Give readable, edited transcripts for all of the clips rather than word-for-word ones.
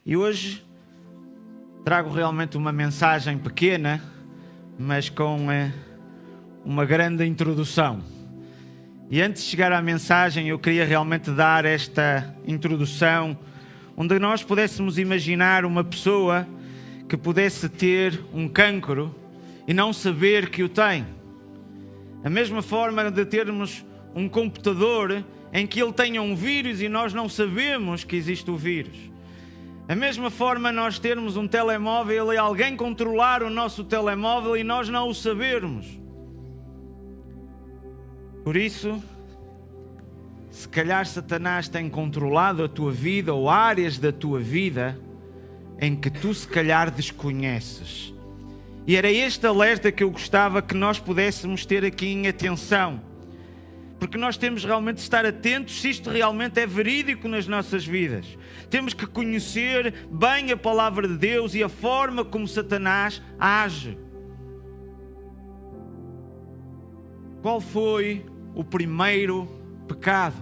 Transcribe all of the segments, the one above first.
E hoje trago realmente uma mensagem pequena, mas com uma grande introdução. E antes de chegar à mensagem, eu queria realmente dar esta introdução, onde nós pudéssemos imaginar uma pessoa que pudesse ter um cancro e não saber que o tem. A mesma forma de termos um computador em que ele tenha um vírus e nós não sabemos que existe o vírus. A mesma forma nós termos um telemóvel e alguém controlar o nosso telemóvel e nós não o sabermos. Por isso, se calhar Satanás tem controlado a tua vida ou áreas da tua vida em que tu se calhar desconheces. E era este alerta que eu gostava que nós pudéssemos ter aqui em atenção. Porque nós temos realmente de estar atentos se isto realmente é verídico nas nossas vidas. Temos que conhecer bem a palavra de Deus e a forma como Satanás age. Qual foi o primeiro pecado?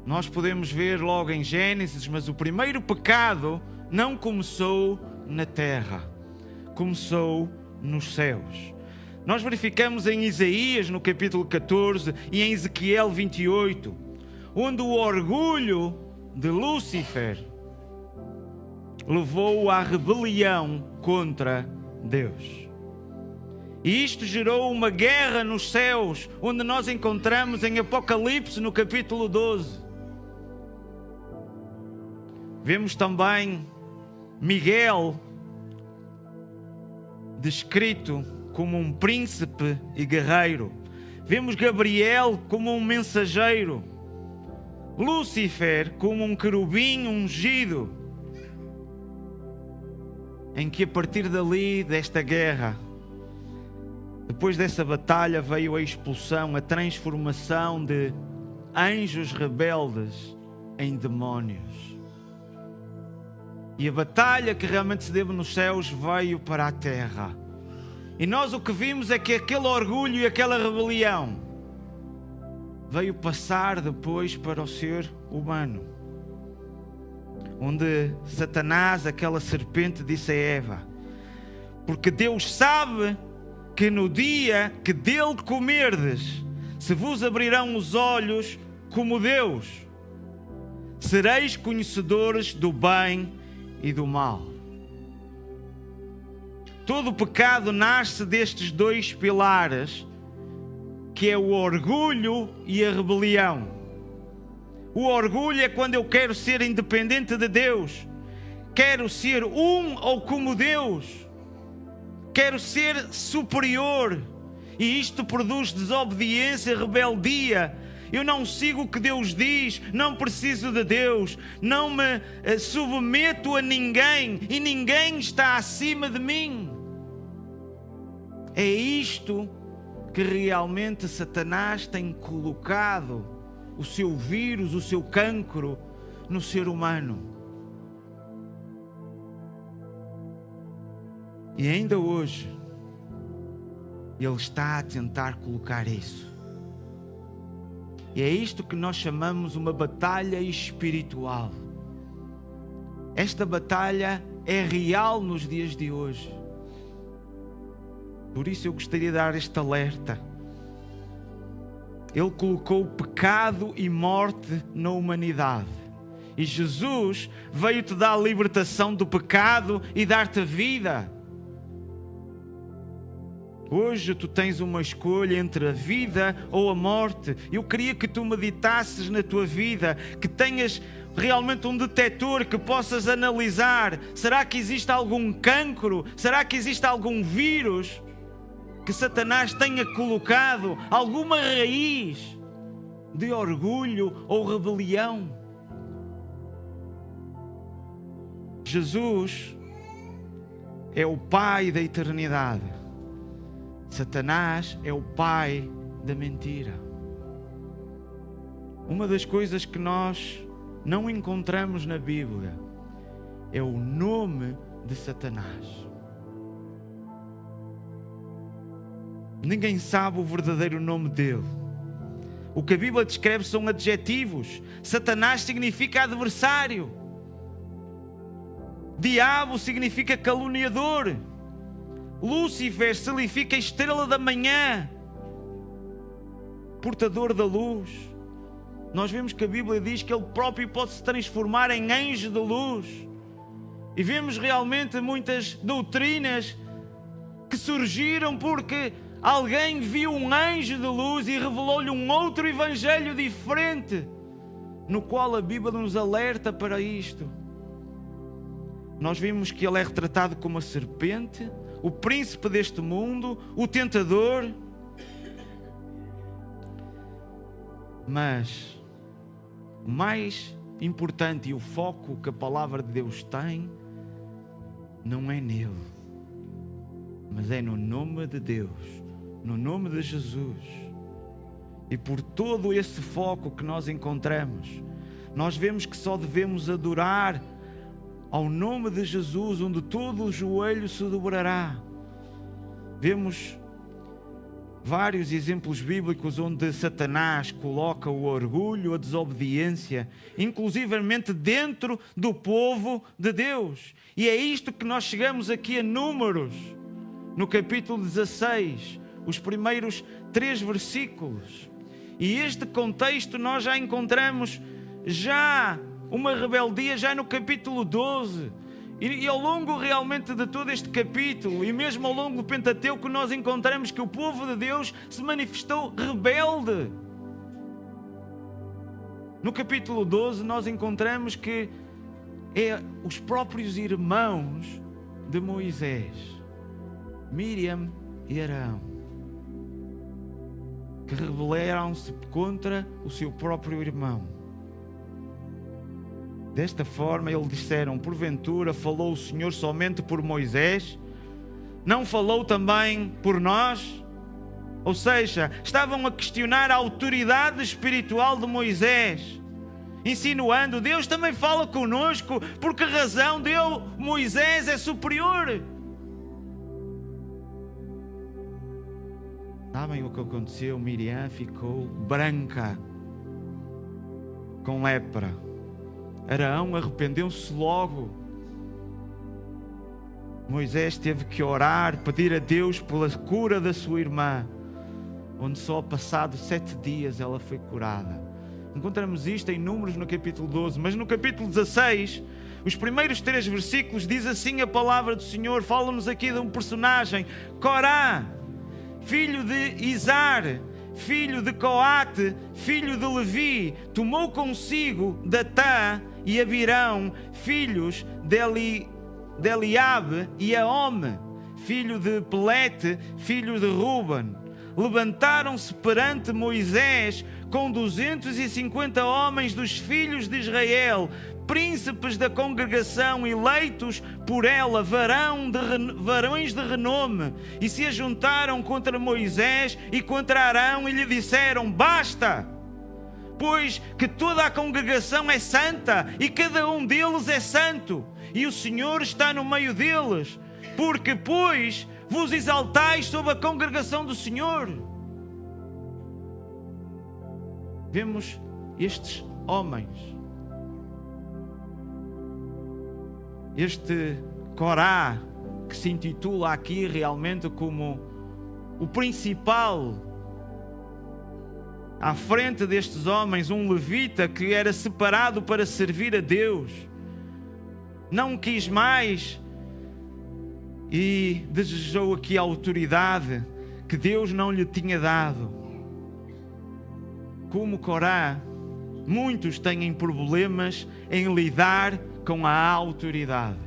Nós podemos ver logo em Gênesis, mas o primeiro pecado não começou na terra, começou nos céus. Nós verificamos em Isaías, no capítulo 14, e em Ezequiel 28, onde o orgulho de Lúcifer levou à rebelião contra Deus. E isto gerou uma guerra nos céus, onde nós encontramos em Apocalipse, no capítulo 12. Vemos também Miguel descrito como um príncipe e guerreiro. Vemos Gabriel como um mensageiro. Lúcifer como um querubim ungido. Em que a partir dali, desta guerra, depois dessa batalha, veio a expulsão, a transformação de anjos rebeldes em demónios. E a batalha que realmente se deu nos céus veio para a terra. E nós o que vimos é que aquele orgulho e aquela rebelião veio passar depois para o ser humano. Onde Satanás, aquela serpente, disse a Eva: porque Deus sabe que no dia que dele comerdes, se vos abrirão os olhos como Deus, sereis conhecedores do bem e do mal. Todo o pecado nasce destes dois pilares, que é o orgulho e a rebelião. O orgulho é quando eu quero ser independente de Deus, quero ser ou como Deus, quero ser superior, e isto produz desobediência, rebeldia. Eu não sigo o que Deus diz, não preciso de Deus, não me submeto a ninguém e ninguém está acima de mim. É isto que realmente Satanás tem colocado o seu vírus, o seu cancro no ser humano. E ainda hoje ele está a tentar colocar isso. E é isto que nós chamamos uma batalha espiritual. Esta batalha é real nos dias de hoje. Por isso eu gostaria de dar este alerta. Ele colocou pecado e morte na humanidade. E Jesus veio-te dar a libertação do pecado e dar-te vida. Hoje tu tens uma escolha entre a vida ou a morte. Eu queria que tu meditasses na tua vida, que tenhas realmente um detetor que possas analisar. Será que existe algum cancro? Será que existe algum vírus que Satanás tenha colocado? Alguma raiz de orgulho ou rebelião? Jesus é o Pai da eternidade. Satanás é o pai da mentira. Uma das coisas que nós não encontramos na Bíblia é o nome de Satanás. Ninguém sabe o verdadeiro nome dele. O que a Bíblia descreve são adjetivos. Satanás significa adversário. Diabo significa caluniador. Lúcifer significa estrela da manhã, portador da luz. Nós vemos que a Bíblia diz que ele próprio pode se transformar em anjo de luz. E vemos realmente muitas doutrinas que surgiram porque alguém viu um anjo de luz e revelou-lhe um outro evangelho diferente, no qual a Bíblia nos alerta para isto. Nós vimos que ele é retratado como a serpente, o príncipe deste mundo, o tentador. Mas o mais importante e o foco que a palavra de Deus tem não é nele, mas é no nome de Deus, no nome de Jesus. E por todo esse foco que nós encontramos, nós vemos que só devemos adorar ao nome de Jesus, onde todo o joelho se dobrará. Vemos vários exemplos bíblicos onde Satanás coloca o orgulho, a desobediência, inclusivamente dentro do povo de Deus. E é isto que nós chegamos aqui a Números, no capítulo 16, os primeiros 3 versículos. E este contexto nós já encontramos já uma rebeldia já no capítulo 12. E ao longo realmente de todo este capítulo, e mesmo ao longo do Pentateuco, nós encontramos que o povo de Deus se manifestou rebelde. No capítulo 12 nós encontramos que é os próprios irmãos de Moisés, Miriam e Arão, que rebelaram-se contra o seu próprio irmão. Desta forma eles disseram: porventura falou o Senhor somente por Moisés? Não falou também por nós? Ou seja, estavam a questionar a autoridade espiritual de Moisés, insinuando: Deus também fala conosco, por que razão Moisés é superior? Sabem o que aconteceu? Miriam ficou branca, com lepra. Arão arrependeu-se logo. Moisés teve que orar, pedir a Deus pela cura da sua irmã, onde só passado 7 dias ela foi curada. Encontramos isto em Números no capítulo 12, mas no capítulo 16, os primeiros 3 versículos, diz assim a palavra do Senhor. Fala-nos aqui de um personagem, Corá, filho de Izar, filho de Coate, filho de Levi, tomou consigo Datã e Abirão, filhos de Eliabe, e Aome, filho de Pelete, filho de Ruben. Levantaram-se perante Moisés com 250 homens dos filhos de Israel, príncipes da congregação, eleitos por ela, varões de renome, e se ajuntaram contra Moisés e contra Arão e lhe disseram: basta, pois que toda a congregação é santa e cada um deles é santo, e o Senhor está no meio deles, porque pois vos exaltais sobre a congregação do Senhor. Vemos estes homens, este Corá, que se intitula aqui realmente como o principal, à frente destes homens, um levita que era separado para servir a Deus, não quis mais e desejou aqui a autoridade que Deus não lhe tinha dado. Como Corá, muitos têm problemas em lidar com a autoridade.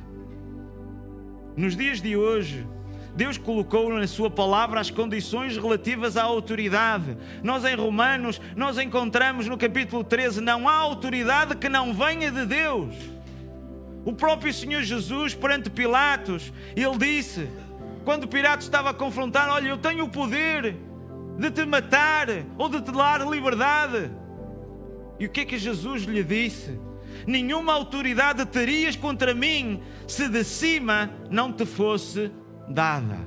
Nos dias de hoje, Deus colocou na sua palavra as condições relativas à autoridade. Nós em Romanos, nós encontramos no capítulo 13, não há autoridade que não venha de Deus. O próprio Senhor Jesus, perante Pilatos, ele disse, quando Pilatos estava a confrontar: olha, eu tenho o poder de te matar ou de te dar liberdade. E o que é que Jesus lhe disse? Nenhuma autoridade terias contra mim se de cima não te fosse dada.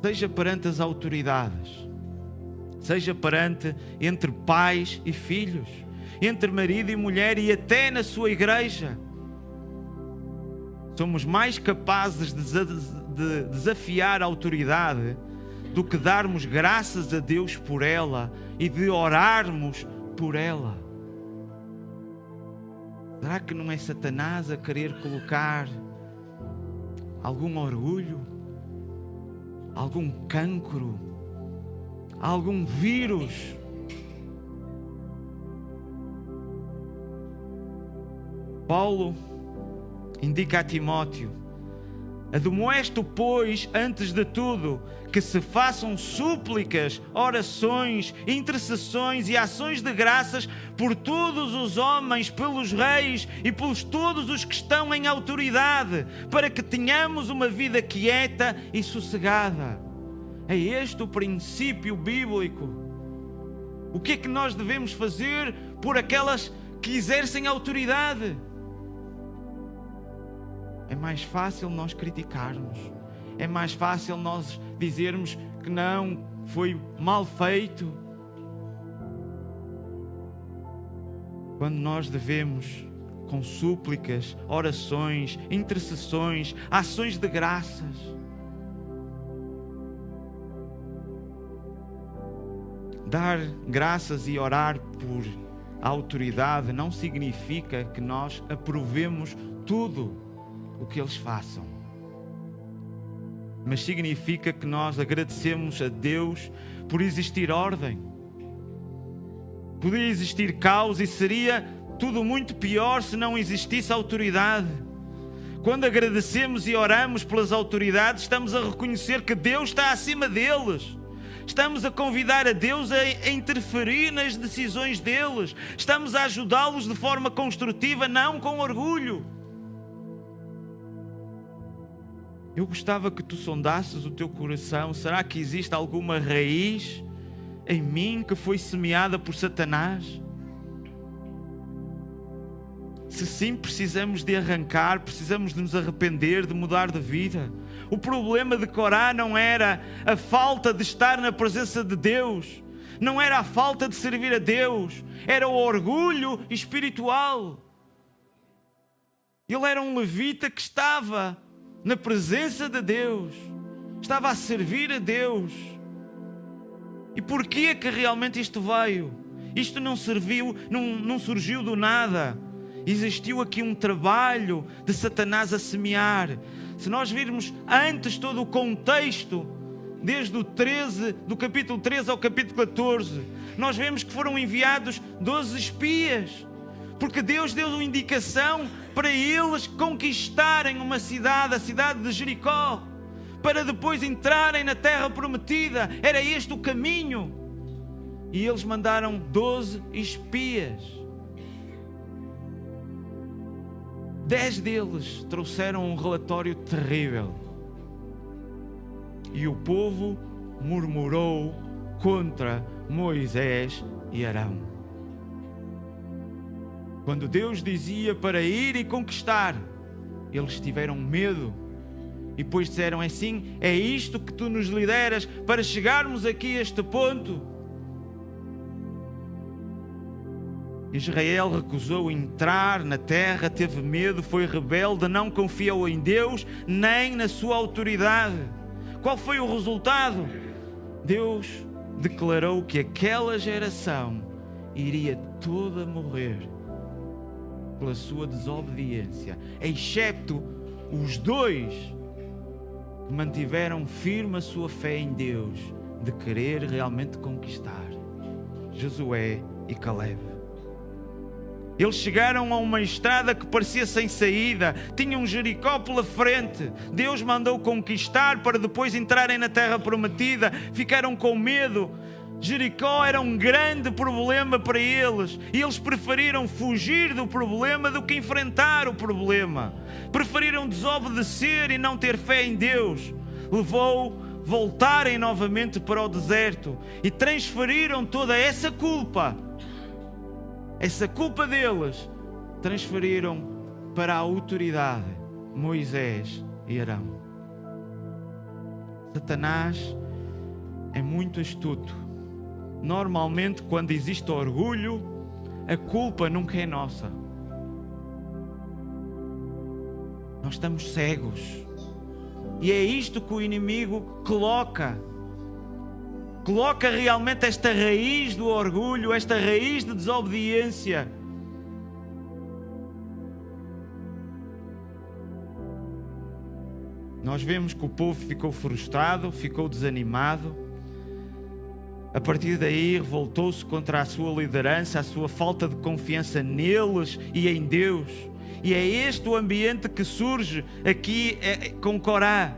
seja perante as autoridades, seja perante entre pais e filhos, entre marido e mulher e até na sua igreja. Somos mais capazes de desafiar a autoridade do que darmos graças a Deus por ela e de orarmos por ela. Será que não é Satanás a querer colocar algum orgulho, algum cancro, algum vírus? Paulo indica a Timóteo: admoesto, pois, antes de tudo, que se façam súplicas, orações, intercessões e ações de graças por todos os homens, pelos reis e pelos todos os que estão em autoridade, para que tenhamos uma vida quieta e sossegada. É este o princípio bíblico. O que é que nós devemos fazer por aquelas que exercem autoridade? É mais fácil nós criticarmos. É mais fácil nós dizermos que não, foi mal feito. Quando nós devemos, com súplicas, orações, intercessões, ações de graças, dar graças e orar por autoridade não significa que nós aprovemos tudo o que eles façam, mas significa que nós agradecemos a Deus por existir ordem. Podia existir caos e seria tudo muito pior se não existisse autoridade. Quando agradecemos e oramos pelas autoridades, estamos a reconhecer que Deus está acima deles. Estamos a convidar a Deus a interferir nas decisões deles. Estamos a ajudá-los de forma construtiva, não com orgulho. Eu gostava que tu sondasses o teu coração. Será que existe alguma raiz em mim que foi semeada por Satanás? Se sim, precisamos de arrancar, precisamos de nos arrepender, de mudar de vida. O problema de Corá não era a falta de estar na presença de Deus, não era a falta de servir a Deus, era o orgulho espiritual. Ele era um levita que estava na presença de Deus, estava a servir a Deus. E porquê que realmente isto veio? Isto não surgiu do nada. Existiu aqui um trabalho de Satanás a semear. Se nós virmos antes todo o contexto, desde do capítulo 13 ao capítulo 14, nós vemos que foram enviados 12 espias, porque Deus deu uma indicação para eles conquistarem uma cidade, a cidade de Jericó, para depois entrarem na terra prometida. Era este o caminho. E eles mandaram 12 espias. 10 deles trouxeram um relatório terrível. E o povo murmurou contra Moisés e Arão. Quando Deus dizia para ir e conquistar, eles tiveram medo. E depois disseram assim: é isto que tu nos lideras para chegarmos aqui a este ponto? Israel recusou entrar na terra, teve medo, foi rebelde, não confiou em Deus nem na sua autoridade. Qual foi o resultado? Deus declarou que aquela geração iria toda morrer pela sua desobediência, excepto os 2 que mantiveram firme a sua fé em Deus, de querer realmente conquistar: Josué e Caleb. Eles chegaram a uma estrada que parecia sem saída, tinham Jericó pela frente. Deus mandou conquistar para depois entrarem na terra prometida. Ficaram com medo. Jericó era um grande problema para eles e eles preferiram fugir do problema do que enfrentar o problema. Preferiram desobedecer e não ter fé em Deus. Levou voltarem novamente para o deserto e transferiram toda essa culpa deles, transferiram para a autoridade, Moisés e Arão. Satanás é muito astuto. Normalmente, quando existe orgulho, a culpa nunca é nossa. Nós estamos cegos. E é isto que o inimigo coloca. Coloca realmente esta raiz do orgulho, esta raiz de desobediência. Nós vemos que o povo ficou frustrado, ficou desanimado. A partir daí revoltou-se contra a sua liderança, a sua falta de confiança neles e em Deus. E é este o ambiente que surge aqui com Corá.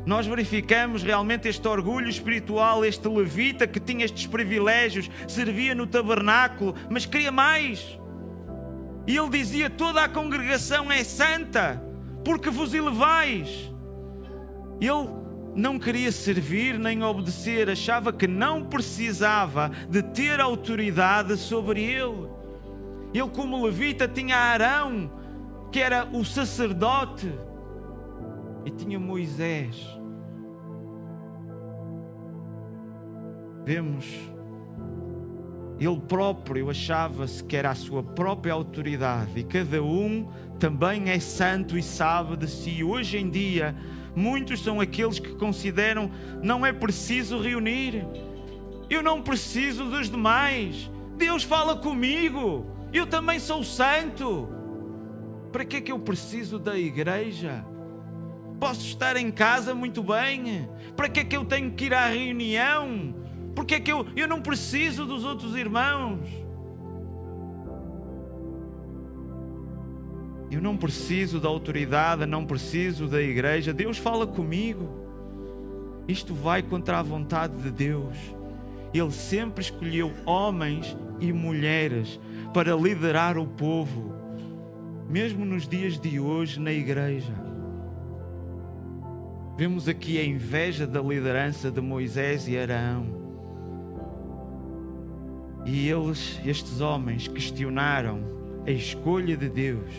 Nós verificamos realmente este orgulho espiritual, este levita que tinha estes privilégios, servia no tabernáculo, mas queria mais. E ele dizia: toda a congregação é santa, porque vos elevais. Ele não queria servir nem obedecer, achava que não precisava de ter autoridade sobre ele. Ele, como levita, tinha Arão, que era o sacerdote, e tinha Moisés. Vemos, ele próprio achava-se que era a sua própria autoridade, e cada um também é santo e sabe de si. Hoje em dia, muitos são aqueles que consideram: não é preciso reunir, eu não preciso dos demais, Deus fala comigo, eu também sou santo, para que é que eu preciso da igreja? Posso estar em casa muito bem, para que é que eu tenho que ir à reunião? Porque é que eu não preciso dos outros irmãos? Eu não preciso da autoridade, não preciso da igreja, Deus fala comigo. Isto vai contra a vontade de Deus. Ele sempre escolheu homens e mulheres para liderar o povo, mesmo nos dias de hoje na igreja. Vemos aqui a inveja da liderança de Moisés e Arão. E estes homens, questionaram a escolha de Deus.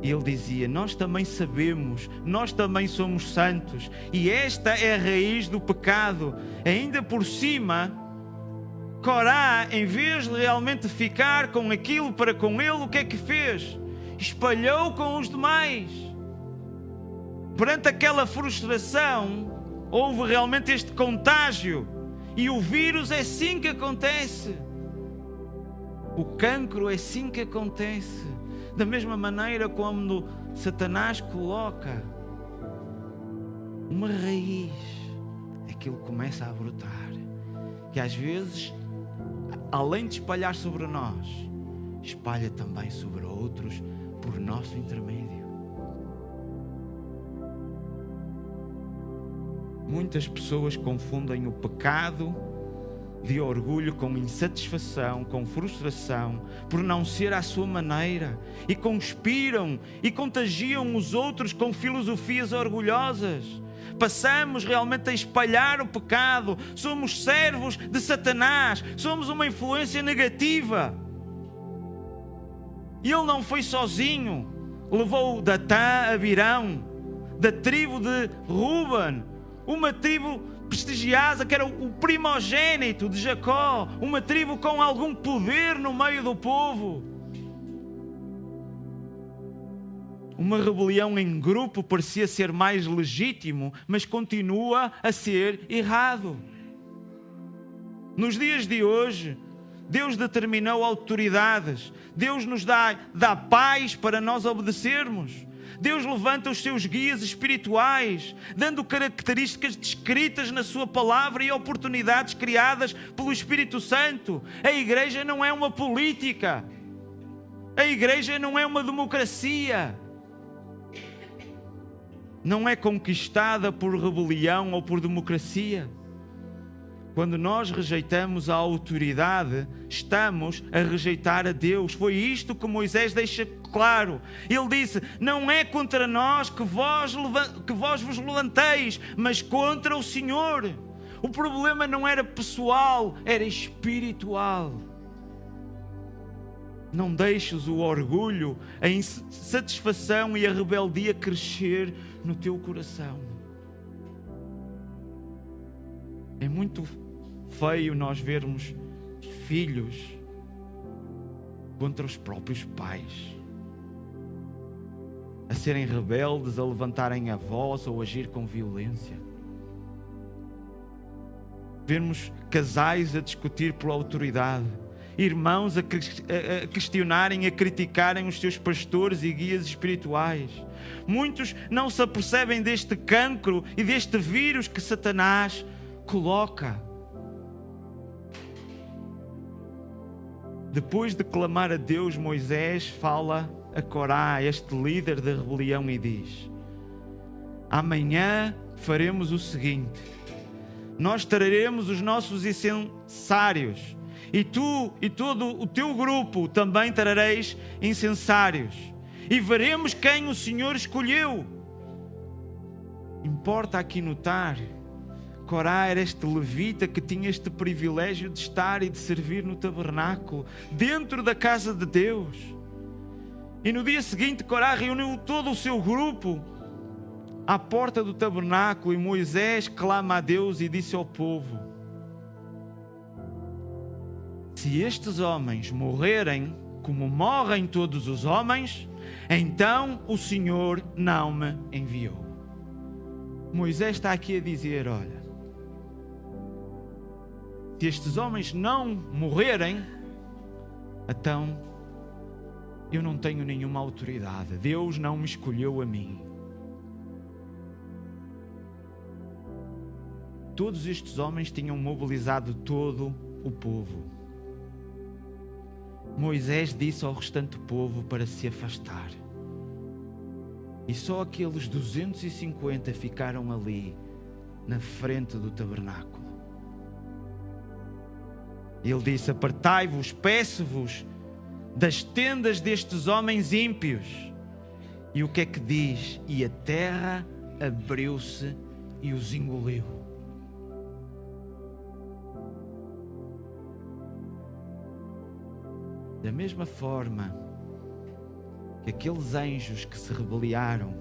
E ele dizia: nós também sabemos, nós também somos santos, e esta é a raiz do pecado. Ainda por cima, Corá, em vez de realmente ficar com aquilo para com ele, o que é que fez? Espalhou com os demais. Perante aquela frustração, houve realmente este contágio. E o vírus é assim que acontece. O cancro é assim que acontece. Da mesma maneira como Satanás coloca uma raiz, aquilo começa a brotar, que às vezes, além de espalhar sobre nós, espalha também sobre outros por nosso intermédio. Muitas pessoas confundem o pecado de orgulho com insatisfação, com frustração, por não ser à sua maneira, e conspiram e contagiam os outros com filosofias orgulhosas. Passamos realmente a espalhar o pecado, somos servos de Satanás, somos uma influência negativa. E ele não foi sozinho, levou Datã, Abirão, da tribo de Ruben, uma tribo prestigiosa, que era o primogênito de Jacó, uma tribo com algum poder no meio do povo. Uma rebelião em grupo parecia ser mais legítimo, mas continua a ser errado. Nos dias de hoje, Deus determinou autoridades, Deus nos dá paz para nós obedecermos. Deus levanta os seus guias espirituais, dando características descritas na sua palavra e oportunidades criadas pelo Espírito Santo. A igreja não é uma política. A igreja não é uma democracia. Não é conquistada por rebelião ou por democracia. Quando nós rejeitamos a autoridade, estamos a rejeitar a Deus. Foi isto que Moisés deixa claro. Ele disse: não é contra nós que vós vos levanteis, mas contra o Senhor. O problema não era pessoal, era espiritual. Não deixes o orgulho, a insatisfação e a rebeldia crescer no teu coração. É muito feio nós vermos filhos contra os próprios pais, a serem rebeldes, a levantarem a voz ou agir com violência. Vermos casais a discutir por autoridade, irmãos a questionarem, a criticarem os seus pastores e guias espirituais. Muitos não se apercebem deste cancro e deste vírus que Satanás coloca. Depois de clamar a Deus, Moisés fala a Corá, este líder da rebelião, e diz: amanhã faremos o seguinte: nós traremos os nossos incensários, e tu e todo o teu grupo também trareis incensários, e veremos quem o Senhor escolheu. Importa aqui notar, Corá era este levita que tinha este privilégio de estar e de servir no tabernáculo, dentro da casa de Deus. E no dia seguinte, Corá reuniu todo o seu grupo à porta do tabernáculo, e Moisés clama a Deus e disse ao povo: se estes homens morrerem como morrem todos os homens, então o Senhor não me enviou. Moisés está aqui a dizer: olha, se estes homens não morrerem, então eu não tenho nenhuma autoridade. Deus não me escolheu a mim. Todos estes homens tinham mobilizado todo o povo. Moisés disse ao restante povo para se afastar. E só aqueles 250 ficaram ali, na frente do tabernáculo. Ele disse: apartai-vos, peço-vos, das tendas destes homens ímpios. E o que é que diz? E a terra abriu-se e os engoliu. Da mesma forma que aqueles anjos que se rebelaram,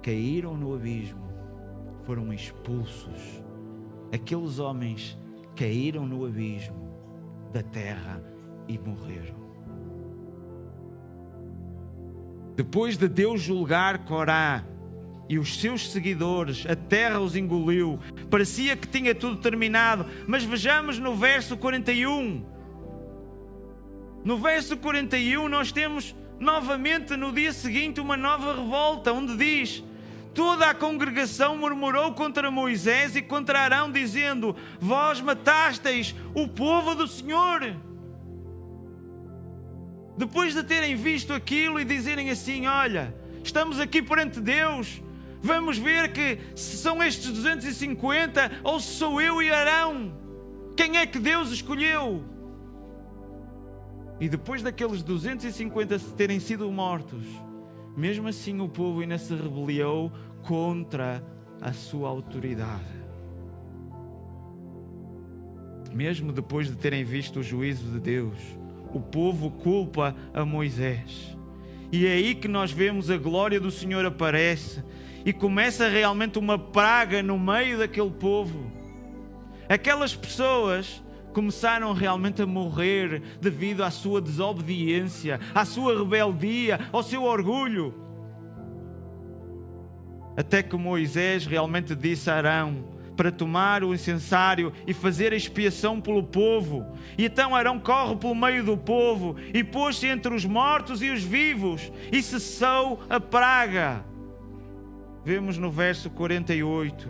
caíram no abismo, foram expulsos, aqueles homens caíram no abismo da terra e morreram. Depois de Deus julgar Corá e os seus seguidores, a terra os engoliu. Parecia que tinha tudo terminado, mas vejamos no verso 41. No verso 41 nós temos novamente no dia seguinte uma nova revolta, onde diz: toda a congregação murmurou contra Moisés e contra Arão, dizendo: vós matasteis o povo do Senhor. Depois de terem visto aquilo e dizerem assim: olha, estamos aqui perante Deus, vamos ver que se são estes 250 ou se sou eu e Arão, quem é que Deus escolheu? E depois daqueles 250 terem sido mortos, mesmo assim o povo ainda se rebeliou contra a sua autoridade. Mesmo depois de terem visto o juízo de Deus, o povo culpa a Moisés. E é aí que nós vemos a glória do Senhor aparece e começa realmente uma praga no meio daquele povo. Aquelas pessoas começaram realmente a morrer devido à sua desobediência, à sua rebeldia, ao seu orgulho. Até que Moisés realmente disse a Arão para tomar o incensário e fazer a expiação pelo povo. E então Arão corre pelo meio do povo e pôs-se entre os mortos e os vivos e cessou a praga. Vemos no verso 48.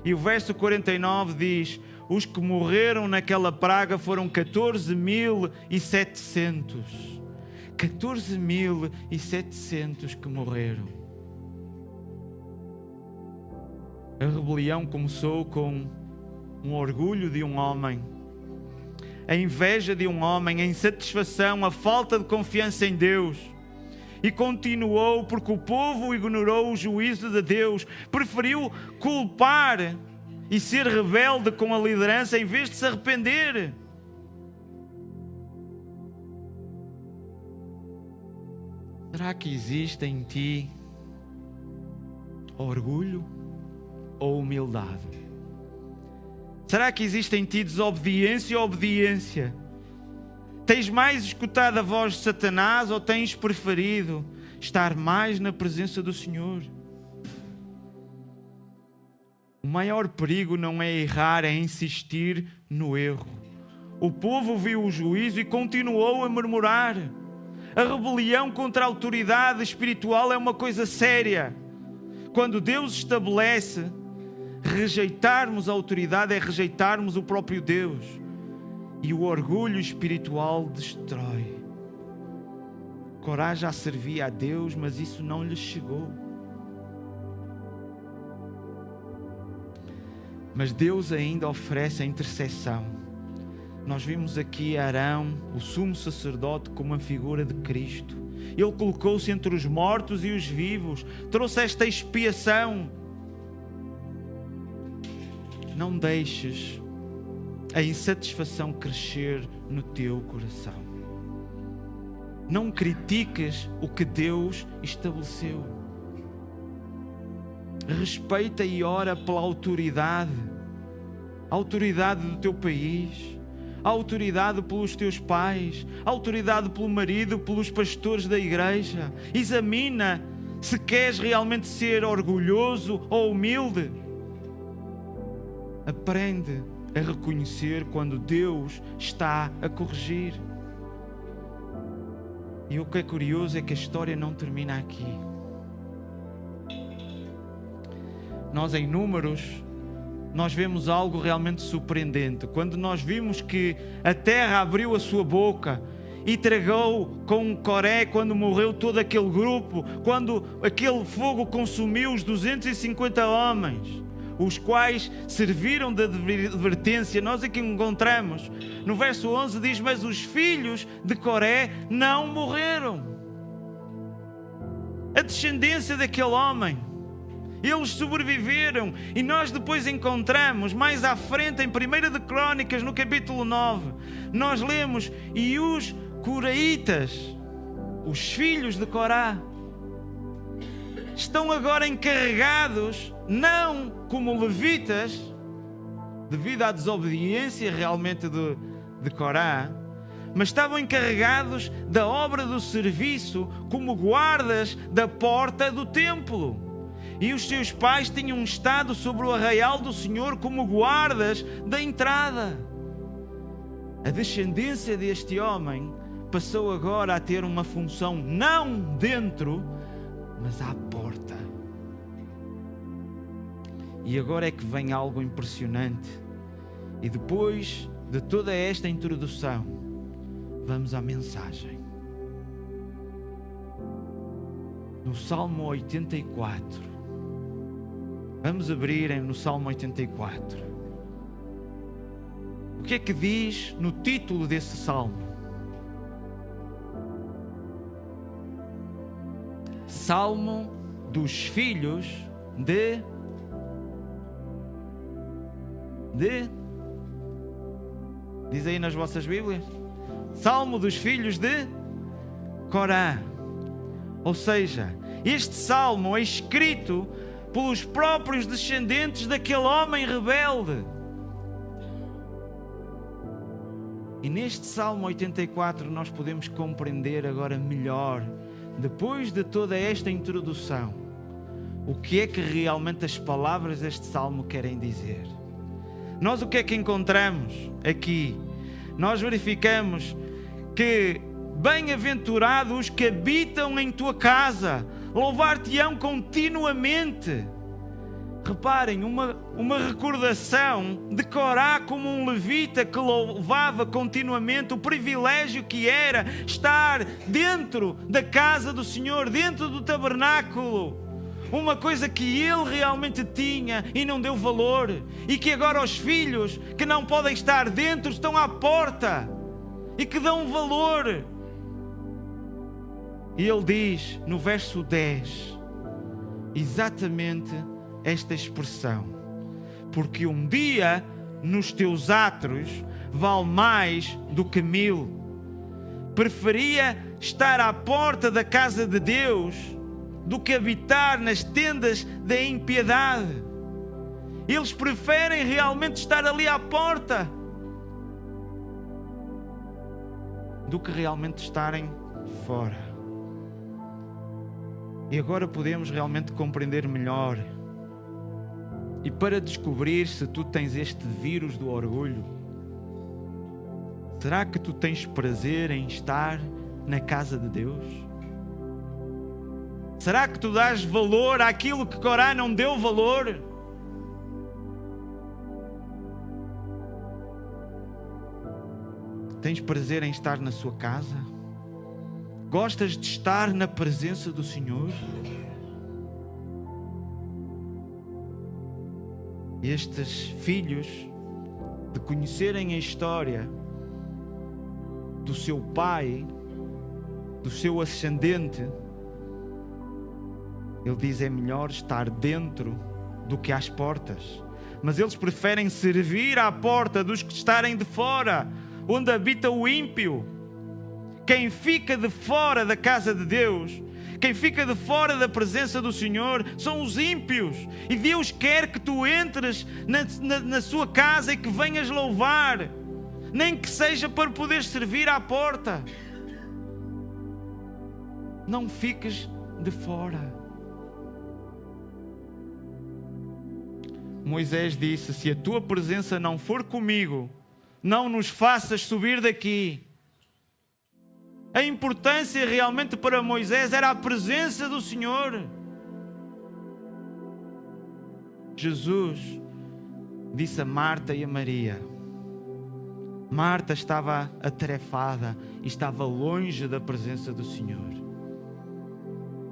E o verso 49 diz: os que morreram naquela praga foram 14.700. 14.700 que morreram. A rebelião começou com um orgulho de um homem, a inveja de um homem, a insatisfação, a falta de confiança em Deus. E continuou porque o povo ignorou o juízo de Deus, preferiu culpar e ser rebelde com a liderança em vez de se arrepender. Será que existe em ti orgulho ou humildade? Será que existe em ti desobediência ou obediência? Tens mais escutado a voz de Satanás ou tens preferido estar mais na presença do Senhor? O maior perigo não é errar, é insistir no erro. O povo viu o juízo e continuou a murmurar. A rebelião contra a autoridade espiritual é uma coisa séria. Quando Deus estabelece, rejeitarmos a autoridade é rejeitarmos o próprio Deus. E o orgulho espiritual destrói. Corá já servia a Deus, mas isso não lhe chegou. Mas Deus ainda oferece a intercessão. Nós vimos aqui Arão, o sumo sacerdote, como uma figura de Cristo. Ele colocou-se entre os mortos e os vivos, trouxe esta expiação. Não deixes a insatisfação crescer no teu coração. Não critiques o que Deus estabeleceu. Respeita e ora pela autoridade. A autoridade do teu país, a autoridade pelos teus pais, a autoridade pelo marido, pelos pastores da igreja. Examina se queres realmente ser orgulhoso ou humilde. Aprende a reconhecer quando Deus está a corrigir. E o que é curioso é que a história não termina aqui. Nós em Números, nós vemos algo realmente surpreendente. Quando nós vimos que a terra abriu a sua boca e tragou com Coré, quando morreu todo aquele grupo, quando aquele fogo consumiu os 250 homens, os quais serviram de advertência. Nós aqui encontramos, no verso 11 diz: mas os filhos de Coré não morreram. A descendência daquele homem, eles sobreviveram. E nós depois encontramos, mais à frente, em 1 de Crônicas, no capítulo 9, nós lemos: e os coraitas, os filhos de Corá, estão agora encarregados, não como levitas, devido à desobediência realmente de Corá, mas estavam encarregados da obra do serviço como guardas da porta do templo. E os seus pais tinham estado sobre o arraial do Senhor como guardas da entrada. A descendência deste homem passou agora a ter uma função não dentro, mas à porta. E agora é que vem algo impressionante. E depois de toda esta introdução, vamos à mensagem. No Salmo 84. Vamos abrir no Salmo 84. O que é que diz no título desse Salmo? Salmo dos filhos de diz aí nas vossas Bíblias, Salmo dos filhos de Corá. Ou seja, este salmo é escrito pelos próprios descendentes daquele homem rebelde. E neste Salmo 84 nós podemos compreender agora melhor, depois de toda esta introdução, o que é que realmente as palavras deste salmo querem dizer. Nós o que é que encontramos aqui? Nós verificamos que bem-aventurados os que habitam em tua casa, louvar-te-ão continuamente. Reparem, uma recordação de Corá como um levita que louvava continuamente, o privilégio que era estar dentro da casa do Senhor, dentro do tabernáculo. Uma coisa que ele realmente tinha e não deu valor, e que agora os filhos que não podem estar dentro estão à porta e que dão valor. E ele diz no verso 10 exatamente esta expressão: porque um dia nos teus átrios vale mais do que 1000. Preferia estar à porta da casa de Deus do que habitar nas tendas da impiedade. Eles preferem realmente estar ali à porta do que realmente estarem fora. E agora podemos realmente compreender melhor. E para descobrir se tu tens este vírus do orgulho, será que tu tens prazer em estar na casa de Deus? Será que tu dás valor àquilo que Corá não deu valor? Tens prazer em estar na sua casa? Gostas de estar na presença do Senhor? Estes filhos, de conhecerem a história do seu pai, do seu ascendente, ele diz: é melhor estar dentro do que às portas. Mas eles preferem servir à porta dos que estarem de fora, onde habita o ímpio. Quem fica de fora da casa de Deus, quem fica de fora da presença do Senhor, são os ímpios. E Deus quer que tu entres na sua casa e que venhas louvar, nem que seja para poder servir à porta. Não fiques de fora. Moisés disse: se a tua presença não for comigo, não nos faças subir daqui. A importância realmente para Moisés era a presença do Senhor. Jesus disse a Marta e a Maria. Marta estava atarefada e estava longe da presença do Senhor.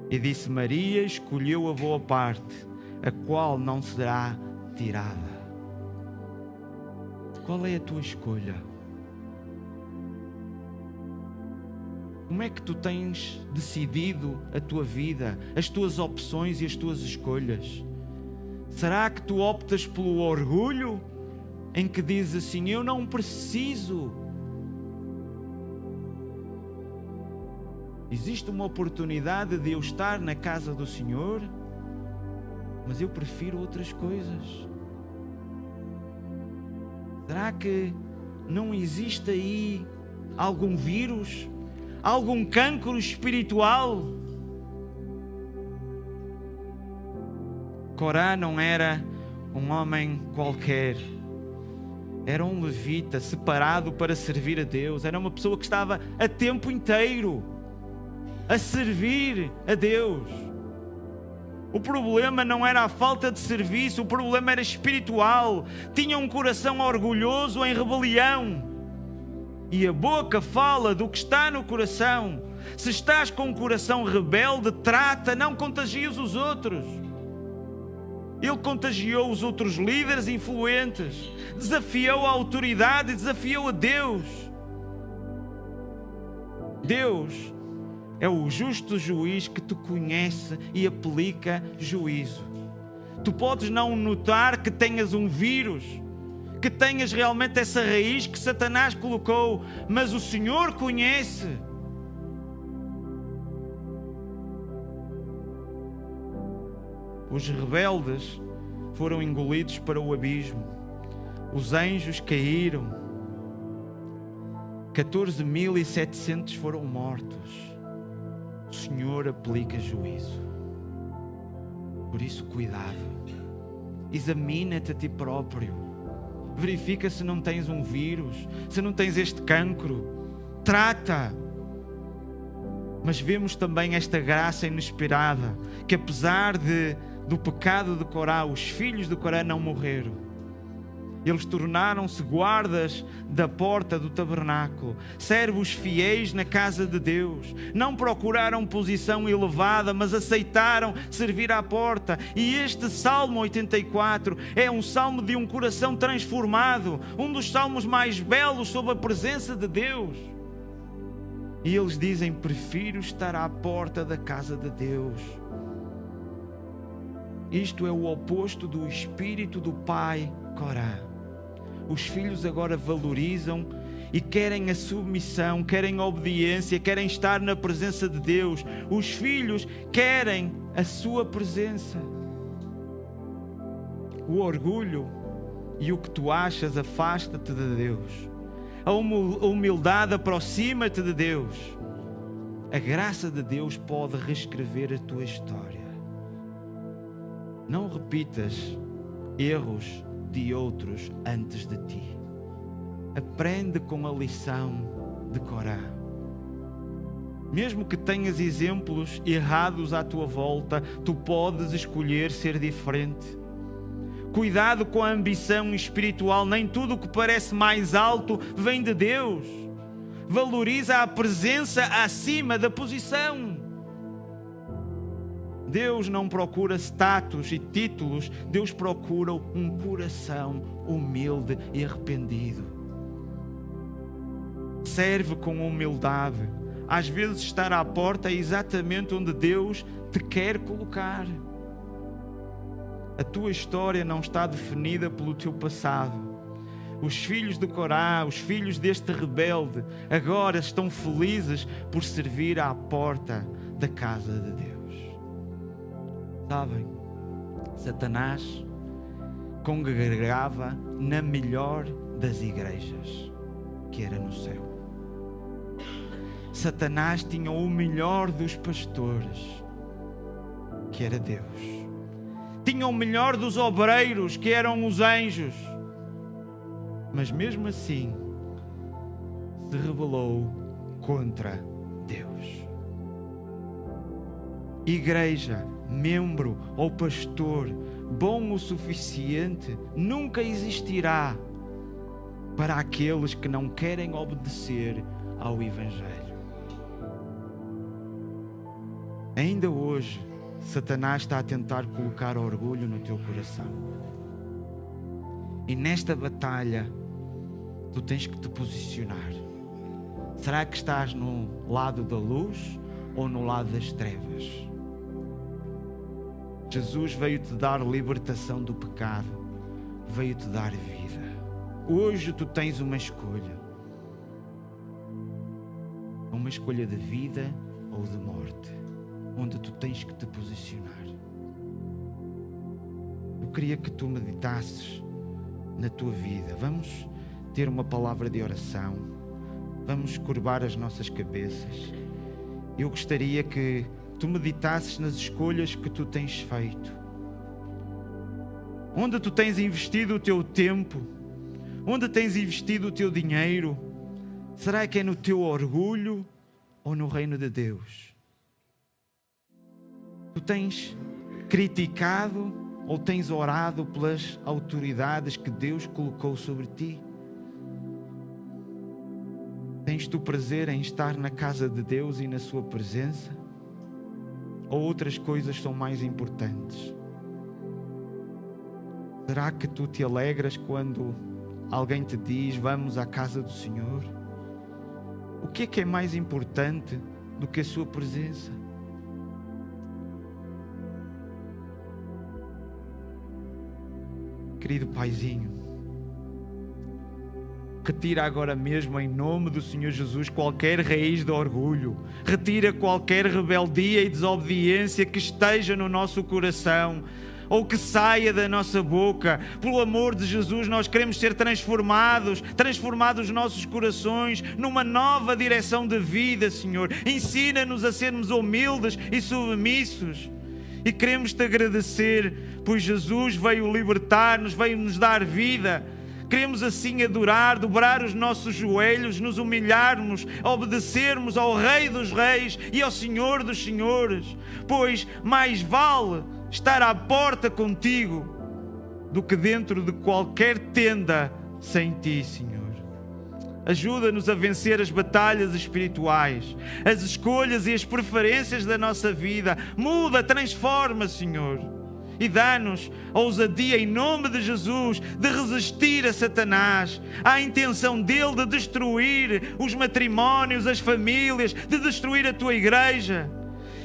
E disse: Maria escolheu a boa parte, a qual não será tirada. Qual é a tua escolha? Como é que tu tens decidido a tua vida, as tuas opções e as tuas escolhas? Será que tu optas pelo orgulho, em que dizes assim: eu não preciso? Existe uma oportunidade de eu estar na casa do Senhor, mas eu prefiro outras coisas. Será que não existe aí algum vírus, algum cancro espiritual? Corá não era um homem qualquer. Era um levita separado para servir a Deus. Era uma pessoa que estava a tempo inteiro a servir a Deus. O problema não era a falta de serviço, o problema era espiritual. Tinha um coração orgulhoso em rebelião. E a boca fala do que está no coração. Se estás com um coração rebelde, trata, não contagies os outros. Ele contagiou os outros líderes influentes, desafiou a autoridade e desafiou a Deus. Deus é o justo juiz que te conhece e aplica juízo. Tu podes não notar que tenhas um vírus, que tenhas realmente essa raiz que Satanás colocou, mas o Senhor conhece. Os rebeldes foram engolidos para o abismo. Os anjos caíram. 14.700 foram mortos. O Senhor aplica juízo. Por isso, cuidado. Examina-te a ti próprio. Verifica se não tens um vírus, se não tens este cancro. Trata. Mas vemos também esta graça inesperada, que apesar do pecado de Corá, os filhos de Corá não morreram. Eles tornaram-se guardas da porta do tabernáculo, servos fiéis na casa de Deus. Não procuraram posição elevada, mas aceitaram servir à porta. E este Salmo 84 é um salmo de um coração transformado, um dos salmos mais belos sobre a presença de Deus. E eles dizem: prefiro estar à porta da casa de Deus. Isto é o oposto do espírito do pai Corá. Os filhos agora valorizam e querem a submissão, querem a obediência, querem estar na presença de Deus. Os filhos querem a sua presença. O orgulho e o que tu achas afasta-te de Deus. A humildade aproxima-te de Deus. A graça de Deus pode reescrever a tua história. Não repitas erros de outros antes de ti. Aprende com a lição de Corá. Mesmo que tenhas exemplos errados à tua volta, tu podes escolher ser diferente. Cuidado com a ambição espiritual. Nem tudo o que parece mais alto vem de Deus. Valoriza a presença acima da posição. Deus não procura status e títulos. Deus procura um coração humilde e arrependido. Serve com humildade. Às vezes estar à porta é exatamente onde Deus te quer colocar. A tua história não está definida pelo teu passado. Os filhos de Corá, os filhos deste rebelde, agora estão felizes por servir à porta da casa de Deus. Sabem, Satanás congregava na melhor das igrejas, que era no céu. Satanás tinha o melhor dos pastores, que era Deus. Tinha o melhor dos obreiros, que eram os anjos. Mas mesmo assim, se rebelou contra Deus. Igreja, membro ou pastor bom o suficiente nunca existirá para aqueles que não querem obedecer ao Evangelho. Ainda hoje, Satanás está a tentar colocar orgulho no teu coração. E nesta batalha, tu tens que te posicionar. Será que estás no lado da luz ou no lado das trevas? Jesus veio-te dar libertação do pecado, veio-te dar vida. Hoje tu tens uma escolha. Uma escolha de vida ou de morte, onde tu tens que te posicionar. Eu queria que tu meditasses na tua vida. Vamos ter uma palavra de oração. Vamos curvar as nossas cabeças. Eu gostaria que tu meditasses nas escolhas que tu tens feito. Onde tu tens investido o teu tempo? Onde tens investido o teu dinheiro? Será que é no teu orgulho ou no reino de Deus? Tu tens criticado ou tens orado pelas autoridades que Deus colocou sobre ti? Tens tu prazer em estar na casa de Deus e na sua presença? Ou outras coisas são mais importantes? Será que tu te alegras quando alguém te diz, vamos à casa do Senhor? O que é mais importante do que a sua presença? Querido Paizinho, retira agora mesmo em nome do Senhor Jesus qualquer raiz de orgulho. Retira qualquer rebeldia e desobediência que esteja no nosso coração ou que saia da nossa boca. Pelo amor de Jesus, nós queremos ser transformados os nossos corações numa nova direção de vida, Senhor. Ensina-nos a sermos humildes e submissos. E queremos te agradecer, pois Jesus veio libertar-nos, veio nos dar vida. Queremos assim adorar, dobrar os nossos joelhos, nos humilharmos, obedecermos ao Rei dos Reis e ao Senhor dos Senhores. Pois mais vale estar à porta contigo do que dentro de qualquer tenda sem ti, Senhor. Ajuda-nos a vencer as batalhas espirituais, as escolhas e as preferências da nossa vida. Muda, transforma, Senhor. E dá-nos a ousadia em nome de Jesus de resistir a Satanás, à intenção dele de destruir os matrimónios, as famílias, de destruir a tua igreja.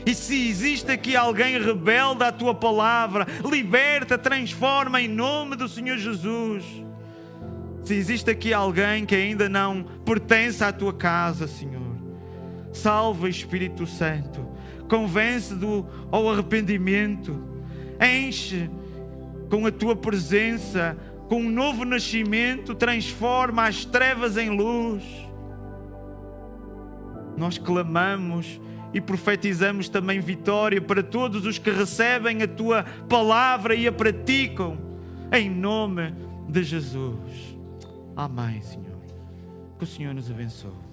E se existe aqui alguém rebelde à tua palavra, liberta, transforma em nome do Senhor Jesus. Se existe aqui alguém que ainda não pertence à tua casa, Senhor, salva, Espírito Santo, convence ao arrependimento, enche com a tua presença, com um novo nascimento, transforma as trevas em luz. Nós clamamos e profetizamos também vitória para todos os que recebem a tua palavra e a praticam, em nome de Jesus. Amém, Senhor. Que o Senhor nos abençoe.